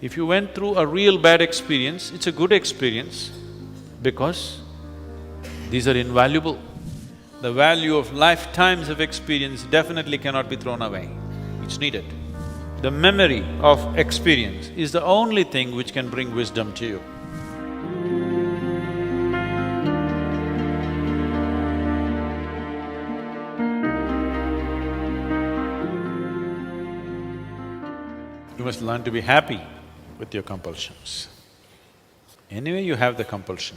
If you went through a real bad experience, it's a good experience because these are invaluable. The value of lifetimes of experience definitely cannot be thrown away, it's needed. The memory of experience is the only thing which can bring wisdom to you. You must learn to be happy with your compulsions. Anyway, you have the compulsion.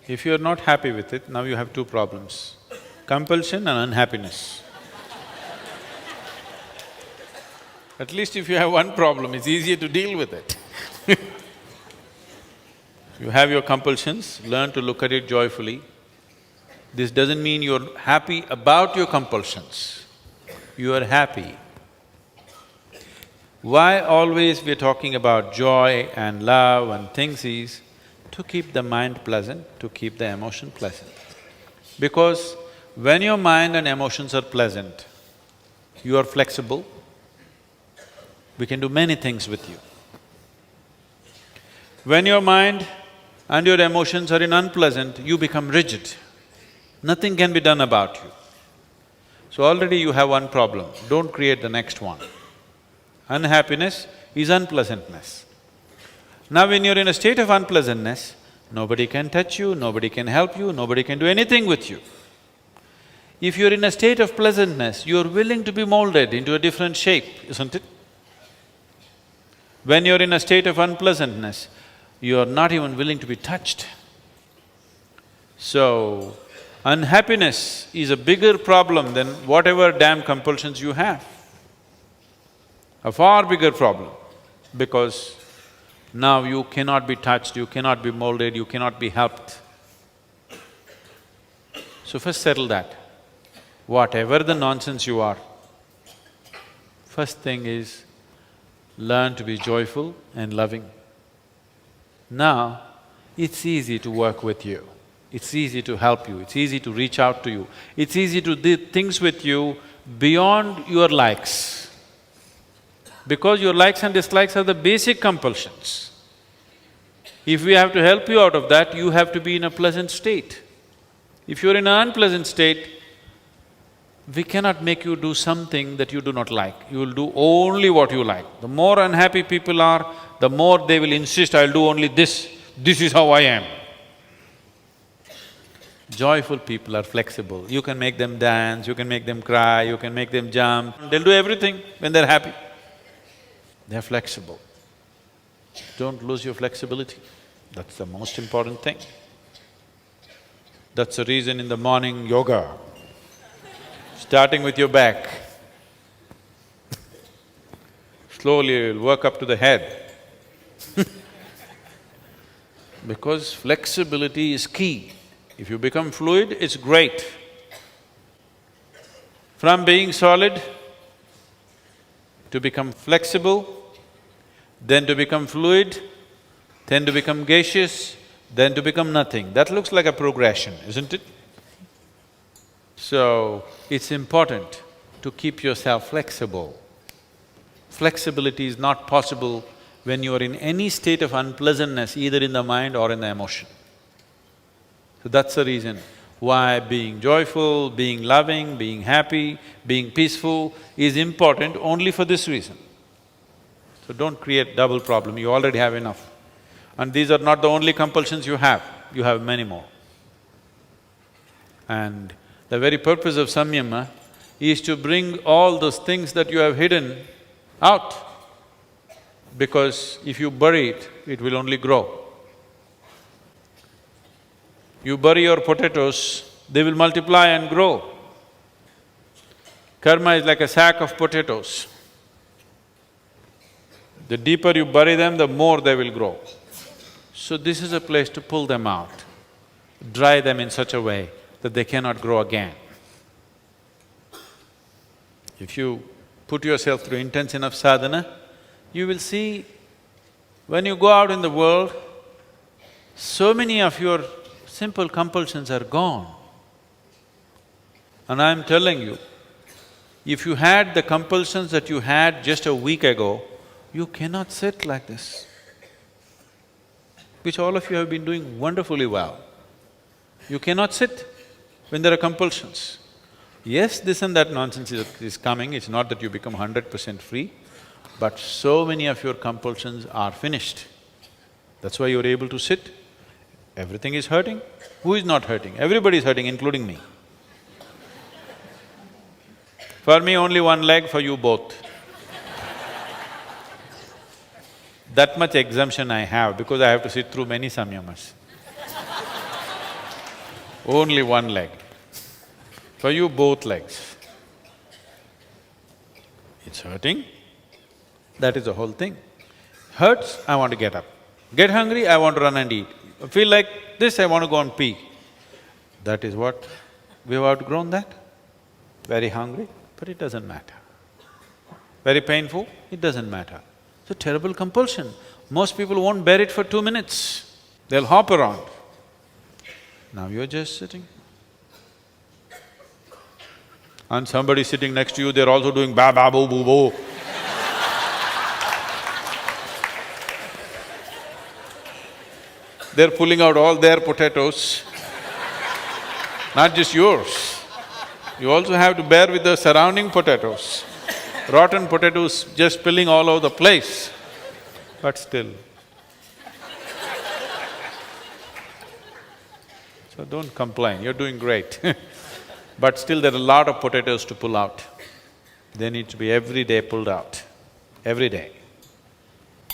If you're not happy with it, now you have two problems, compulsion and unhappiness. At least if you have one problem, it's easier to deal with it. You have your compulsions, learn to look at it joyfully. This doesn't mean you're happy about your compulsions, you are happy. Why always we're talking about joy and love and things is to keep the mind pleasant, to keep the emotion pleasant. Because when your mind and emotions are pleasant, you are flexible, we can do many things with you. When your mind and your emotions are in unpleasant, you become rigid. Nothing can be done about you. So already you have one problem, don't create the next one. Unhappiness is unpleasantness. Now when you're in a state of unpleasantness, nobody can touch you, nobody can help you, nobody can do anything with you. If you're in a state of pleasantness, you're willing to be molded into a different shape, isn't it? When you're in a state of unpleasantness, you're not even willing to be touched. So, unhappiness is a bigger problem than whatever damn compulsions you have. A far bigger problem, because now you cannot be touched, you cannot be molded, you cannot be helped. So first settle that. Whatever the nonsense you are, first thing is learn to be joyful and loving. Now, it's easy to work with you, it's easy to help you, it's easy to reach out to you, it's easy to do things with you beyond your likes. Because your likes and dislikes are the basic compulsions. If we have to help you out of that, you have to be in a pleasant state. If you're in an unpleasant state, we cannot make you do something that you do not like. You will do only what you like. The more unhappy people are, the more they will insist, I'll do only this is how I am. Joyful people are flexible. You can make them dance, you can make them cry, you can make them jump. They'll do everything when they're happy. They're flexible. Don't lose your flexibility. That's the most important thing. That's the reason in the morning yoga, starting with your back. Slowly you'll work up to the head. Because flexibility is key. If you become fluid, it's great. From being solid to become flexible, then to become fluid, then to become gaseous, then to become nothing. That looks like a progression, isn't it? So, it's important to keep yourself flexible. Flexibility is not possible when you are in any state of unpleasantness, either in the mind or in the emotion. So that's the reason why being joyful, being loving, being happy, being peaceful is important only for this reason. So don't create double problem, you already have enough. And these are not the only compulsions you have many more. And the very purpose of samyama is to bring all those things that you have hidden out. Because if you bury it, it will only grow. You bury your potatoes, they will multiply and grow. Karma is like a sack of potatoes. The deeper you bury them, the more they will grow. So this is a place to pull them out, dry them in such a way that they cannot grow again. If you put yourself through intense enough sadhana, you will see when you go out in the world, so many of your simple compulsions are gone. And I'm telling you, If you had the compulsions that you had just a week ago, you cannot sit like this, which all of you have been doing wonderfully well. You cannot sit when there are compulsions. Yes, this and that nonsense is coming, it's not that you become 100% free, but so many of your compulsions are finished. That's why you're able to sit. Everything is hurting. Who is not hurting? Everybody is hurting, including me. For me, only one leg, for you both. That much exemption I have because I have to sit through many samyamas. Only one leg. For you, both legs. It's hurting, that is the whole thing. Hurts, I want to get up. Get hungry, I want to run and eat. Feel like this, I want to go and pee. That is what… we've outgrown that. Very hungry, but it doesn't matter. Very painful, it doesn't matter. It's a terrible compulsion. Most people won't bear it for 2 minutes. They'll hop around. Now you're just sitting. And somebody sitting next to you, they're also doing ba ba boo boo boo. They're pulling out all their potatoes, not just yours. You also have to bear with the surrounding potatoes. Rotten potatoes just spilling all over the place, but still. So don't complain, you're doing great. But still there are a lot of potatoes to pull out. They need to be every day pulled out, every day.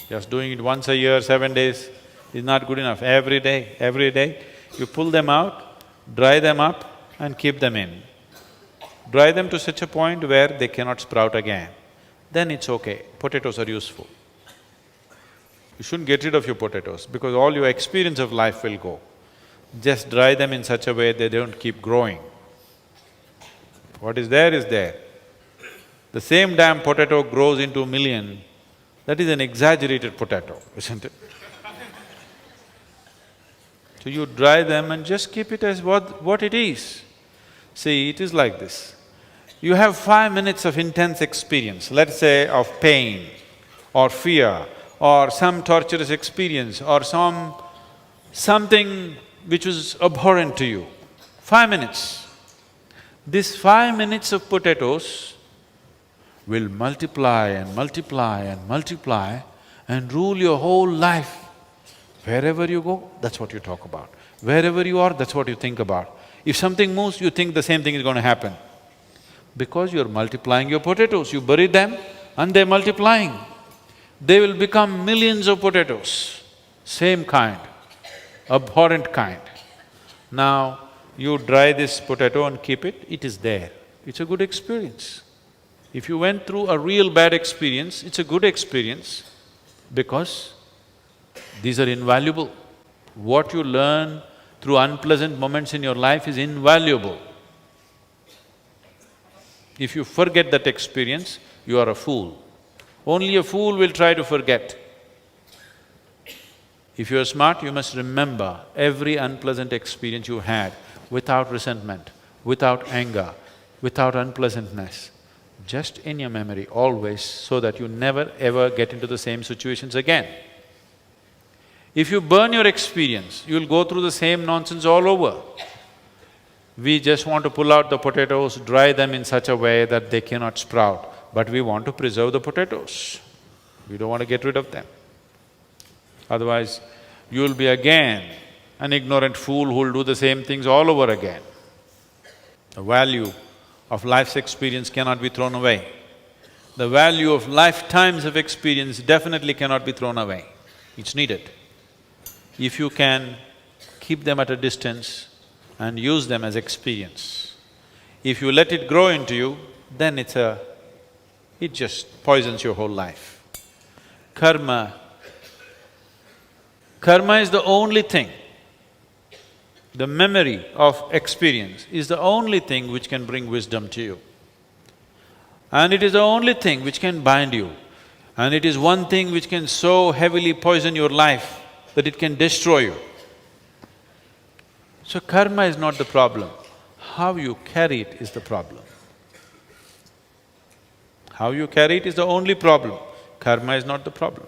Just doing it once a year, 7 days is not good enough. Every day, you pull them out, dry them up and keep them in. Dry them to such a point where they cannot sprout again. Then it's okay, potatoes are useful. You shouldn't get rid of your potatoes because all your experience of life will go. Just dry them in such a way they don't keep growing. What is there is there. The same damn potato grows into 1,000,000, that is an exaggerated potato, isn't it? So you dry them and just keep it as what it is. See, it is like this. You have 5 minutes of intense experience, let's say of pain or fear or some torturous experience or something which was abhorrent to you. 5 minutes. This 5 minutes of potatoes will multiply and multiply and multiply and rule your whole life. Wherever you go, that's what you talk about. Wherever you are, that's what you think about. If something moves, you think the same thing is going to happen. Because you're multiplying your potatoes, you bury them and they're multiplying. They will become millions of potatoes, same kind, abhorrent kind. Now, you dry this potato and keep it, it is there. It's a good experience. If you went through a real bad experience, it's a good experience because these are invaluable. What you learn through unpleasant moments in your life is invaluable. If you forget that experience, you are a fool. Only a fool will try to forget. If you are smart, you must remember every unpleasant experience you had without resentment, without anger, without unpleasantness, just in your memory always, so that you never ever get into the same situations again. If you burn your experience, you'll go through the same nonsense all over. We just want to pull out the potatoes, dry them in such a way that they cannot sprout, but we want to preserve the potatoes. We don't want to get rid of them. Otherwise, you'll be again an ignorant fool who'll do the same things all over again. The value of life's experience cannot be thrown away. The value of lifetimes of experience definitely cannot be thrown away. It's needed. If you can keep them at a distance and use them as experience. If you let it grow into you, then it just poisons your whole life. Karma is the only thing, the memory of experience is the only thing which can bring wisdom to you. And it is the only thing which can bind you. And it is one thing which can so heavily poison your life that it can destroy you. So karma is not the problem, how you carry it is the problem. How you carry it is the only problem. Karma is not the problem.